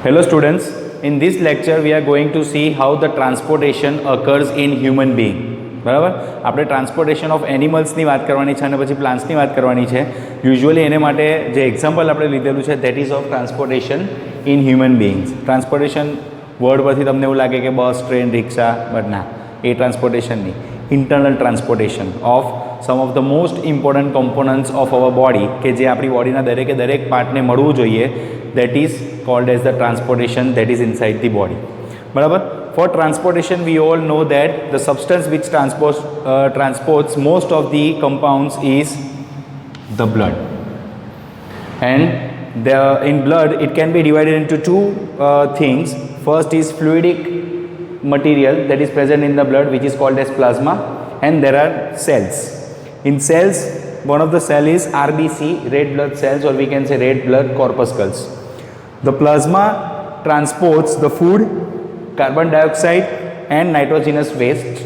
Hello students, in this lecture we are going to see how the transportation occurs in human being. બરાબર, આપણે transportation of એનિમલ્સની વાત કરવાની છે અને પછી પ્લાન્ટ્સની વાત કરવાની છે. યુઝ્યુઅલી એને માટે જે એક્ઝામ્પલ આપણે લીધેલું છે that ease of transportation in human beings. Transportation word પરથી તમને એવું લાગે કે બસ, ટ્રેન, રિક્ષા, બટ ના, એ ટ્રાન્સપોર્ટેશન નહીં. Internal transportation of sum of the most important components of our body, કે જે આપણી બોડીના દરેકે દરેક પાર્ટને મળવું જોઈએ, that is called as the transportation that is inside the body. બરાબર. For transportation we all know that the substance which transports most of the compounds is the blood, and in blood it can be divided into two things. First is fluidic material that is present in the blood, which is called as plasma, and there are cells. In cells, one of the cell is RBC, red blood cells, or we can say red blood corpuscles. The plasma transports the food, carbon dioxide and nitrogenous waste.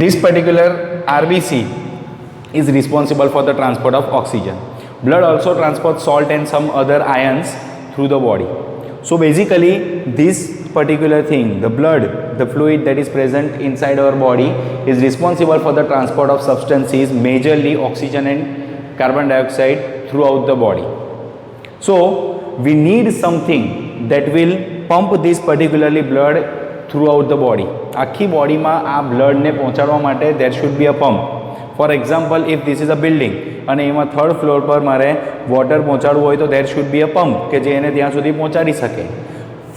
This particular RBC is responsible for the transport of oxygen. Blood also transports salt and some other ions through the body. So basically this particular thing, the blood, the fluid that is present inside our body, is responsible for the transport of substances, majorly oxygen and carbon dioxide, throughout the body. So we need something that will pump this particularly blood throughout the body. આખી બોડીમાં આ બ્લડને પહોંચાડવા માટે there should be a pump. For example, if this is a building અને એમાં third floor પર મારે water પહોંચાડવું હોય તો there should be a pump કે જે એને ત્યાં સુધી પહોંચાડી શકે.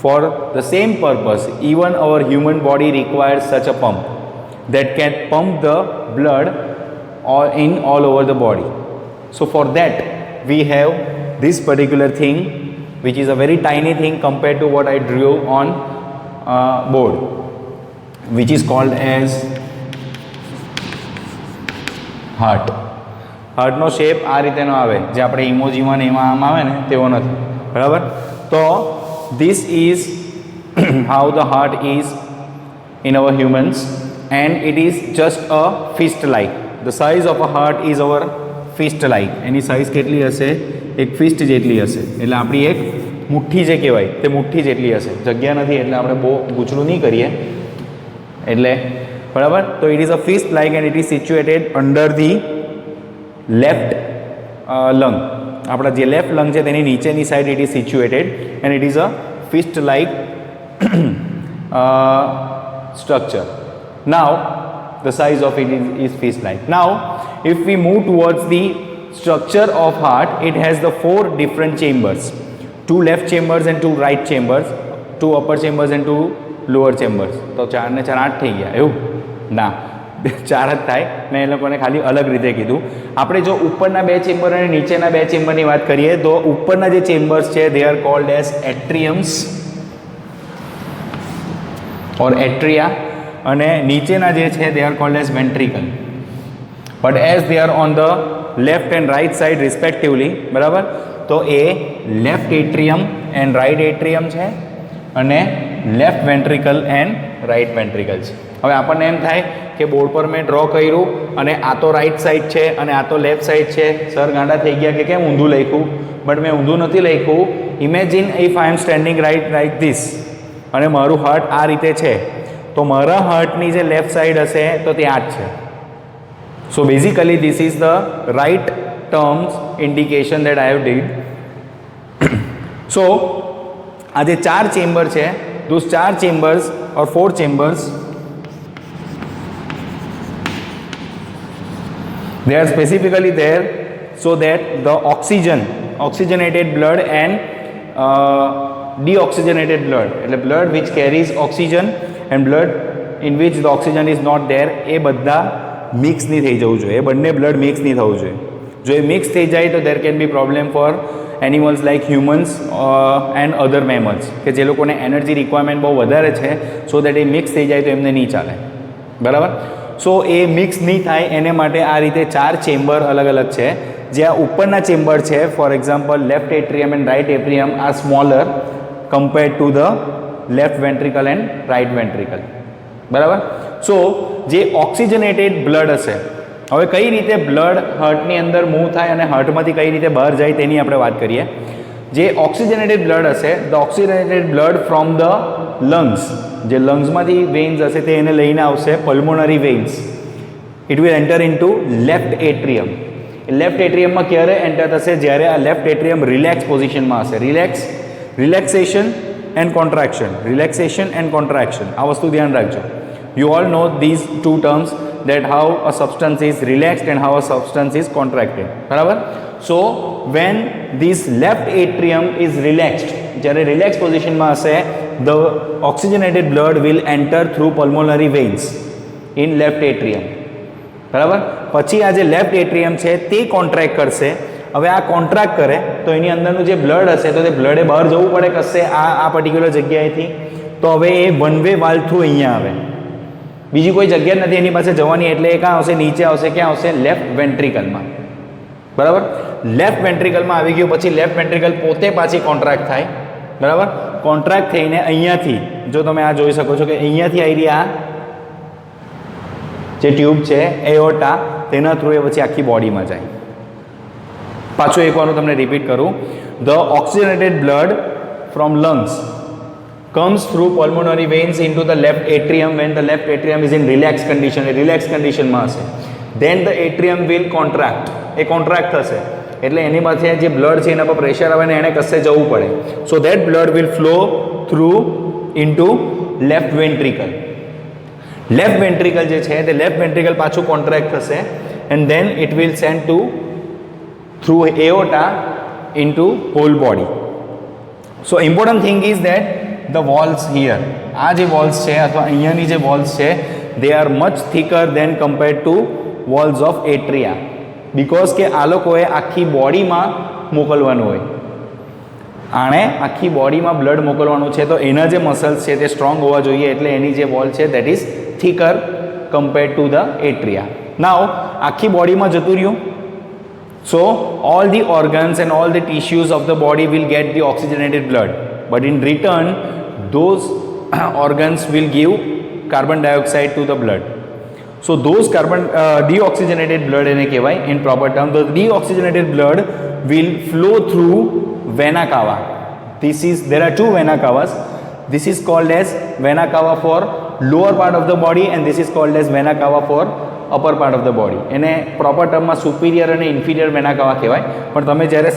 For the same purpose, even our human body requires such a pump that can pump the blood all over the body. So for that we have this particular thing, which is a very tiny thing compared to what I drew on board, which is called as heart. હાર્ટનો shape આ રીતેનો આવે, જે આપણે ઇમોજીમાં ને એમાં આમ આવે ને તેવો નથી. બરાબર. તો this is how the heart is in our humans, and it is just a fist like. The size of a heart is our fist like. Any size કેટલી હશે? એક ફિસ્ટ જેટલી હશે. એટલે આપણી એક મુઠ્ઠી જે કહેવાય તે મુઠ્ઠી જેટલી હશે. જગ્યા નથી એટલે આપણે બહુ ગૂંચળું નહીં કરીએ. એટલે બરાબર. તો it is a fist like and it is situated under the left lung. આપણા જે લેફ્ટ લંગ છે તેની નીચેની side it is situated, and it is a fist like structure. Now the size of it is fist like. Now if we move towards the structure of heart, it has the four different chambers, two left chambers and two right chambers, two upper chambers and two lower chambers. તો 4 ને 4 8 થઈ ગયા એવું ના, 4 જ થાય ને. એ લોકોને ખાલી અલગ રીતે કીધું. આપણે જો ઉપરના બે ચેમ્બર અને નીચેના બે ચેમ્બરની વાત કરીએ તો ઉપરના જે ચેમ્બર્સ છે they are called as atriums or atria, અને નીચેના જે છે they are called as ventricle. But as they are on the left and right side respectively, બરાબર, તો એ left atrium and right atrium છે અને left ventricle and right ventricle છે. હવે આપણને એમ થાય કે બોર્ડ પર મેં ડ્રો કર્યું અને આ તો રાઇટ સાઈડ છે અને આ તો લેફ્ટ સાઈડ છે, સર ગાંડા થઈ ગયા કે કેમ ઊંધું લખ્યું? બટ મેં ઊંધું નથી લખ્યું. Imagine if I am standing right like this અને મારું હાર્ટ આ રીતે છે, તો મારા હાર્ટની જે લેફ્ટ સાઈડ હશે તો તે આ જ છે. So basically this is the right terms indication that I have did. So આ જે 4 ચેમ્બર છે, those 4 chambers or 4 chambers, they are specifically there so that the oxygenated blood and deoxygenated blood, એટલે blood which carries oxygen and blood in which the oxygen is not there, એ બધા mix નહીં થઈ જવું જોઈએ. એ બંને blood mix નહીં થવું જોઈએ. જો એ મિક્સ થઈ જાય તો there can be problem for animals like humans and other mammals, કે જે લોકોને એનર્જી રિક્વાયરમેન્ટ બહુ વધારે છે, સો દેટ એ મિક્સ થઈ જાય તો એમને નહીં ચાલે. બરાબર. સો એ મિક્સ નહીં થાય એને માટે આ રીતે 4 ચેમ્બર અલગ અલગ છે. જે આ ઉપરના ચેમ્બર છે, for example left atrium and right atrium are smaller compared to the left ventricle and right ventricle. બરાબર. સો જે ઓક્સિજનેટેડ બ્લડ હશે, હવે કઈ રીતે બ્લડ હાર્ટની અંદર મૂવ થાય અને હાર્ટમાંથી કઈ રીતે બહાર જાય તેની આપણે વાત કરીએ. જે ઓક્સિજનેટેડ બ્લડ હશે, the oxygenated blood from the lungs, જે લંગ્સમાંથી વેન્સ હશે તે એને લઈને આવશે pulmonary veins. It will enter into left atrium. Left એટ્રિયમમાં ક્યારે એન્ટર થશે? જ્યારે આ લેફ્ટ એટ્રિયમ રિલેક્સ પોઝિશનમાં હશે. Relaxation and contraction, relaxation and contraction, આ વસ્તુ ધ્યાન રાખજો. You all know these two terms, that how a substance is relaxed and how a substance is contracted. બરાબર? So when this left atrium is relaxed, જ્યારે relax પોઝિશનમાં હશે, the oxygenated blood will enter through pulmonary veins in left atrium. બરાબર? પછી આ જે left એટ્રિયમ છે તે કોન્ટ્રાક્ટ કરશે. હવે આ કોન્ટ્રાક્ટ કરે તો એની અંદરનું જે બ્લડ હશે તો તે બ્લડે બહાર જવું પડે કશે આ પર્ટિક્યુલર જગ્યાએથી. તો હવે એ વન વે વાલ્વ થ્રુ અહીંયા આવે, બીજી કોઈ જગ્યા નથી એની પાસે જવાની, એટલે એ ક્યાં આવશે? નીચે આવશે. ક્યાં આવશે? લેફ્ટ વેન્ટ્રિકલમાં. બરાબર? લેફ્ટ વેન્ટ્રિકલમાં આવી ગયું. પછી લેફ્ટ વેન્ટ્રિકલ પોતે પાછી કોન્ટ્રાક્ટ થાય. બરાબર? કોન્ટ્રાક્ટ થઈને અહીંયાથી, જો તમે આ જોઈ શકો છો કે અહીંયાથી આવી રહી આ જે ટ્યુબ છે એઓર્ટા, તેના થ્રુ એ પછી આખી બોડીમાં જાય. પાછું એકવાર હું તમને રિપીટ કરું. The oxygenated blood from lungs comes through pulmonary veins into the left atrium when the left atrium is in relaxed condition. A relaxed conditionમાં હશે. Then the atrium will contract. A contract થશે એટલે એની પાસે જે blood છે એના પર pressure આવે ને એને કશે જવું પડે. So that blood will flow through into left ventricle. Left ventricle જે છે તે લેફ્ટ વેન્ટ્રિકલ પાછું કોન્ટ્રાક્ટ થશે and then it will send to through aorta into whole body. So important thing is that the walls here, આ જે walls છે અથવા અહીંયાની જે વોલ્સ છે, they are much thicker than compared to walls of atria, because કે આ લોકોએ આખી બોડીમાં મોકલવાનું હોય, આણે આખી બોડીમાં બ્લડ મોકલવાનું છે, તો એના જે મસલ્સ છે તે સ્ટ્રોંગ હોવા જોઈએ, એટલે એની જે વોલ છે that is thicker compared to the atria. Now આખી બોડીમાં જતું રહ્યું, so all the organs and all the tissues of the body will get the oxygenated blood, but in return those organs will give carbon dioxide to the blood. So those deoxygenated blood એને કહેવાય in proper term. The deoxygenated blood will flow through vena cava. There are two vena cavas. This is called as vena cava for lower part of the body and this is called as vena cava for upper part of the body. એને proper term માં superior અને inferior vena cava કહેવાય. પણ તમે જ્યારે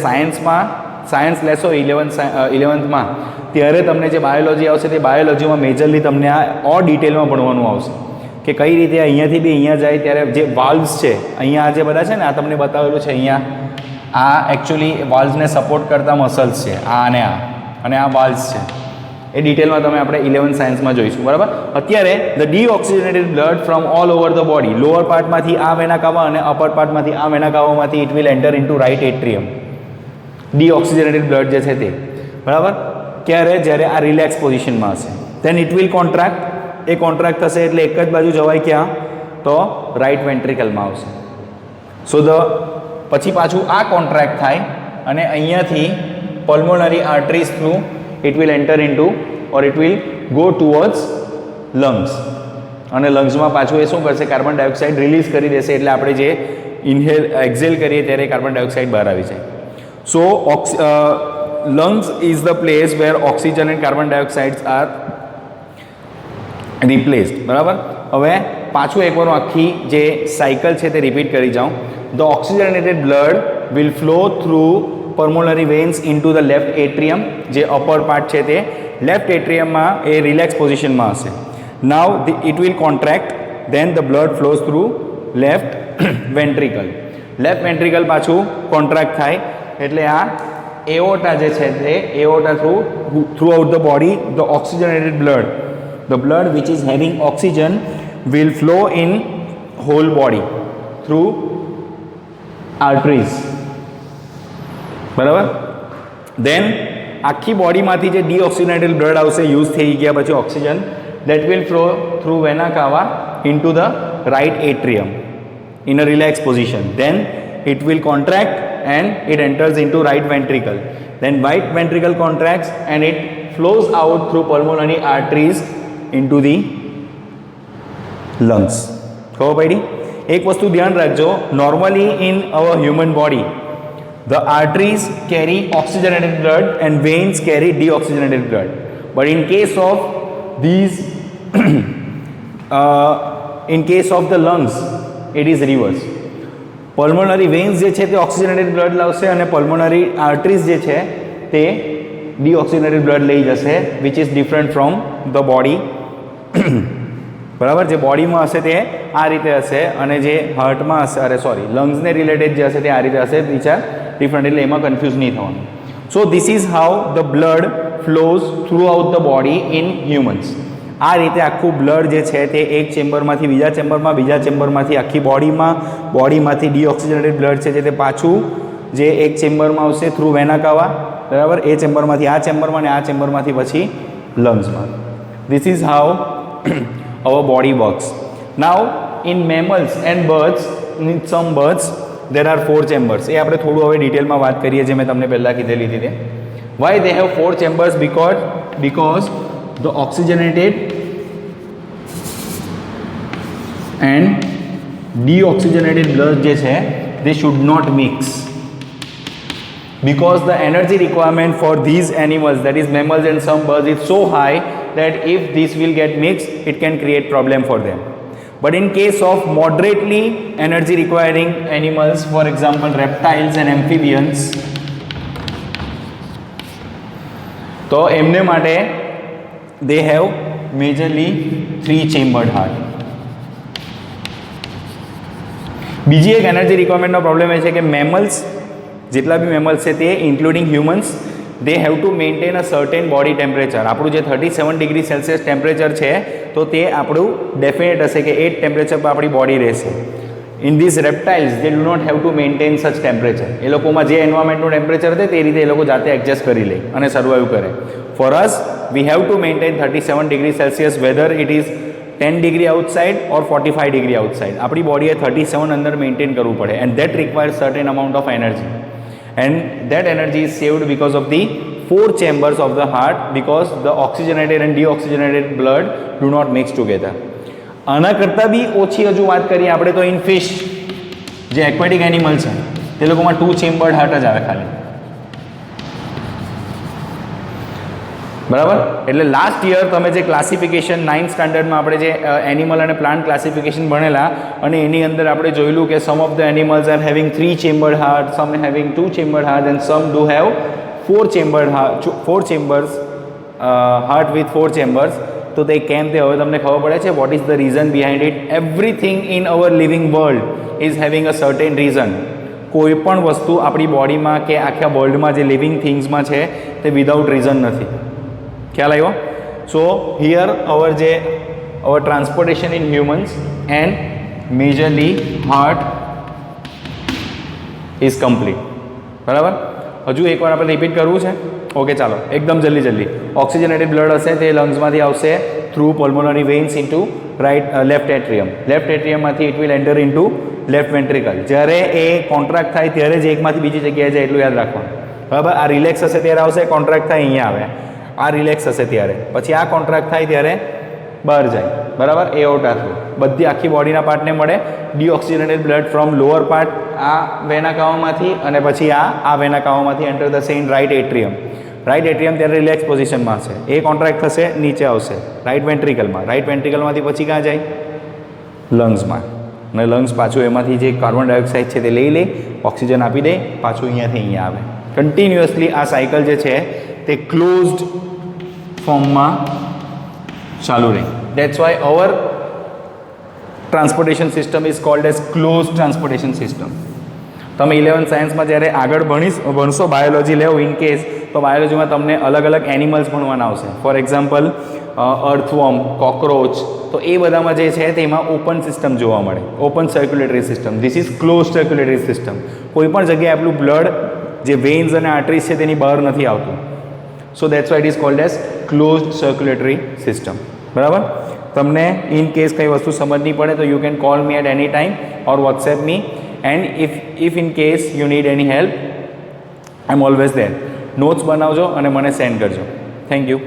science લેશો 11thમાં ત્યારે તમને જે બાયોલોજી આવશે તે બાયોલોજીમાં મેજરલી તમને આ ડિટેલમાં ભણવાનું આવશે કે કઈ રીતે અહીંયાથી બી અહીંયા જાય, ત્યારે જે વાલ્વ્સ છે અહીંયા જે બધા છે ને આ તમને બતાવેલું છે, અહીંયા આ એકચ્યુઅલી વાલ્વ્સને સપોર્ટ કરતા મસલ્સ છે, આ અને આ વાલ્વ્સ છે. એ ડિટેલમાં તમે આપણે 11th સાયન્સમાં જોઈશું. બરાબર? અત્યારે the deoxygenated blood from all over the body, lower પાર્ટમાંથી આ વેના કાવા અને અપર પાર્ટમાંથી આ વેના કાવામાંથી it will enter into right atrium. Deoxygenated blood જે છે તે. બરાબર? ક્યારે? જ્યારે આ રિલેક્સ પોઝિશનમાં હશે. Then it will contract. એ કોન્ટ્રાક્ટ થશે એટલે એક જ બાજુ જવાય ક્યાં? તો રાઇટ વેન્ટ્રિકલમાં આવશે. સો પછી પાછું આ કોન્ટ્રાક્ટ થાય અને અહીંયાથી pulmonary arteries through it will enter into or it will go towards lungs, અને લંગ્સમાં પાછું એ શું કરશે? કાર્બન ડાયોક્સાઇડ રિલીઝ કરી દેશે, એટલે આપણે જે એક્ઝેલ કરીએ ત્યારે કાર્બન ડાયોક્સાઇડ બહાર આવી જાય. સો lungs is the place where oxygen and carbon dioxide are replaced. બરાબર? હવે પાછું એકવાર આખી જે સાયકલ છે તે રિપીટ કરી જાઉં. The oxygenated blood will flow through pulmonary veins into the left atrium. જે અપર પાર્ટ છે તે લેફ્ટ એટ્રિયમમાં એ રિલેક્સ પોઝિશનમાં હશે. Now it will contract, then the blood flows through left ventricle. Left ventricle પાછું કોન્ટ્રાક્ટ થાય એટલે આ એઓર્ટા જે છે તે aorta throughout the body the oxygenated blood, the blood which is having oxygen will flow in whole body through arteries. બરાબર? દેન આખી બોડીમાંથી જે ડીઓક્સિજનેટેડ બ્લડ આવશે યુઝ થઈ ગયા પછી oxygen, that will flow through vena cava into the right atrium in a relaxed position. Then it will contract and it enters into right ventricle. Then right ventricle contracts and it flows out through pulmonary arteries into the lungs. ખબર પડી? એક વસ્તુ ધ્યાન રાખજો, normally in our human body The arteries carry oxygenated blood and veins carry deoxygenated blood. But in case of these, in case of the lungs, it is reverse. Pulmonary veins જે છે તે ઓક્સિજનેટેડ blood લાવશે અને pulmonary arteries જે છે તે deoxygenated blood લઈ જશે, which is different from the body. બરાબર, જે બોડીમાં હશે તે આ રીતે હશે અને જે હાર્ટમાં હશે, અરે સોરી, લંગ્સને રિલેટેડ જે હશે તે આ રીતે હશે, બીચ આર ડિફરન્ટ, એટલે એમાં કન્ફ્યુઝ નહીં થવાનું. So this is how the blood flows through out the body in humans. આ રીતે આખું બ્લડ જે છે તે એક ચેમ્બરમાંથી બીજા ચેમ્બરમાં, બીજા ચેમ્બરમાંથી આખી બોડીમાં, બોડીમાંથી ડીઓક્સિજનેટેડ બ્લડ છે જે તે પાછું જે એક ચેમ્બરમાં આવશે થ્રુ વેના કાવા, બરાબર, એ ચેમ્બરમાંથી આ ચેમ્બરમાં અને આ ચેમ્બરમાંથી પછી લંગ્સમાં. This is how our body works. Now in mammals and birds, in some birds there are 4 chambers. એ આપણે થોડું હવે ડિટેલમાં વાત કરીએ, જે મેં તમને પહેલાં કીધેલી હતી. Why they have 4 chambers? Because the oxygenated and deoxygenated blood જે છે they should not mix, because the energy requirement for these animals, that is mammals and some birds, is so high that if this will get mixed, it can create problem for them. But in case of moderately energy requiring animals, for example reptiles and amphibians, તો એમને માટે they have majorly 3 chambered heart. બીજી એક energy રિક્વાયરમેન્ટનો problem એ છે કે mammals, જેટલા બી mammals છે તે including humans, they have to maintain a certain body temperature. આપણું જે 37 ડિગ્રી સેલ્સિયસ ટેમ્પરેચર છે તો તે આપણું ડેફિનેટ હશે કે એ ટેમ્પરેચર પર આપણી બોડી રહેશે. In this reptiles they do not have to maintain such temperature. એ લોકોમાં જે એન્વાયરમેન્ટનું ટેમ્પરેચર છે તે રીતે એ લોકો જાતે એડજસ્ટ કરી લે અને સર્વાઈવ કરે. For us we have to maintain 37 degree Celsius, weather it is 10 degree outside or 45 degree outside. આપણી બોડીએ 37 અંદર મેન્ટેન કરવું પડે, and that requires certain amount of energy. And that energy is saved because of the 4 chambers of the heart, because the oxygenated and deoxygenated blood do not mix together. આના કરતાં બી ઓછી હજુ વાત કરીએ આપણે તો ઇન ફિશ, જે aquatic animal છે તે લોકોમાં 2 ચેમ્બર્ડ હાર્ટ જ આવે ખાલી. બરાબર, એટલે લાસ્ટ યર તમે જે ક્લાસિફિકેશન 9th સ્ટાન્ડર્ડમાં આપણે જે એનિમલ અને પ્લાન્ટ ક્લાસિફિકેશન ભણેલા, અને એની અંદર આપણે જોયેલું કે some of the animals are having 3 chambered heart, some having 2 chambered heart and some do have 4 chambered heart, 4 chambers heart with 4 chambers. તો તે કેમ, તે હવે તમને ખબર પડે છે what is the reason behind it. Everything in our living world is having a certain reason. કોઈ પણ વસ્તુ આપણી બોડીમાં કે આખા વર્લ્ડમાં જે લિવિંગ થિંગ્સમાં છે તે વિધાઉટ રીઝન નથી. ખ્યાલ આવ્યો? So here our transportation in humans and majorly heart is complete. બરાબર, હજુ એકવાર આપણે રિપીટ કરવું છે. ઓકે, ચાલો એકદમ જલ્દી. ઓક્સિજનેટેડ બ્લડ હશે તે લંગ્સમાંથી આવશે through pulmonary veins into left atrium. Left એટ્રિયમમાંથી it will enter into left ventricle. જ્યારે એ કોન્ટ્રાક્ટ થાય ત્યારે જ એકમાંથી બીજી જગ્યાએ જાય, એટલું યાદ રાખવાનું. બરાબર, આ રિલેક્સ હશે ત્યારે આવશે, કોન્ટ્રાક્ટ થાય અહીંયા આવે, આ રિલેક્સ હશે ત્યારે, પછી આ કોન્ટ્રાક્ટ થાય ત્યારે બહાર જાય. બરાબર, એઓર્ટા થ્રુ બધી આખી બોડીના પાર્ટને મળે deoxygenated blood from lower part આ વેના કાવામાંથી, અને પછી આ વેના કાવામાંથી એન્ટર થશે in right atrium. Right atrium ત્યારે રિલેક્સ પોઝિશનમાં હશે, એ કોન્ટ્રાક્ટ થશે, નીચે આવશે રાઇટ વેન્ટ્રિકલમાં. રાઇટ વેન્ટ્રિકલમાંથી પછી ક્યાં જાય? લંગ્સમાં. અને લંગ્સ પાછું એમાંથી જે કાર્બન ડાયોક્સાઇડ છે તે લઈ લે, ઓક્સિજન આપી દે, પાછું અહીંયાથી અહીંયા આવે. કન્ટિન્યુઅસલી આ સાયકલ જે છે તે ક્લોઝડ ફોર્મમાં ચાલુ રહે. That's why our transportation system is called as close transportation system. તમે 11th સાયન્સમાં જ્યારે આગળ ભણશો, બાયોલોજી લેવો ઇન કેસ, તો બાયોલોજીમાં તમને અલગ અલગ એનિમલ્સ ભણવાના આવશે. ફોર એક્ઝામ્પલ અર્થવોર્મ, કોકરોચ, તો એ બધામાં જે છે તેમાં ઓપન સિસ્ટમ જોવા મળે, open circulatory system. This is close circulatory system. કોઈ પણ જગ્યાએ આપણું બ્લડ જે વેન્સ અને આર્ટરીઝ છે તેની બહાર નથી આવતું. So that's why it is called as closed circulatory system. બરાબર, તમને ઇન કેસ કંઈ વસ્તુ સમજ નહીં પડે તો you can call me at any time or WhatsApp me, and if in case you need any help, I am always there. Notes બનાવજો અને મને સેન્ડ કરજો. Thank you.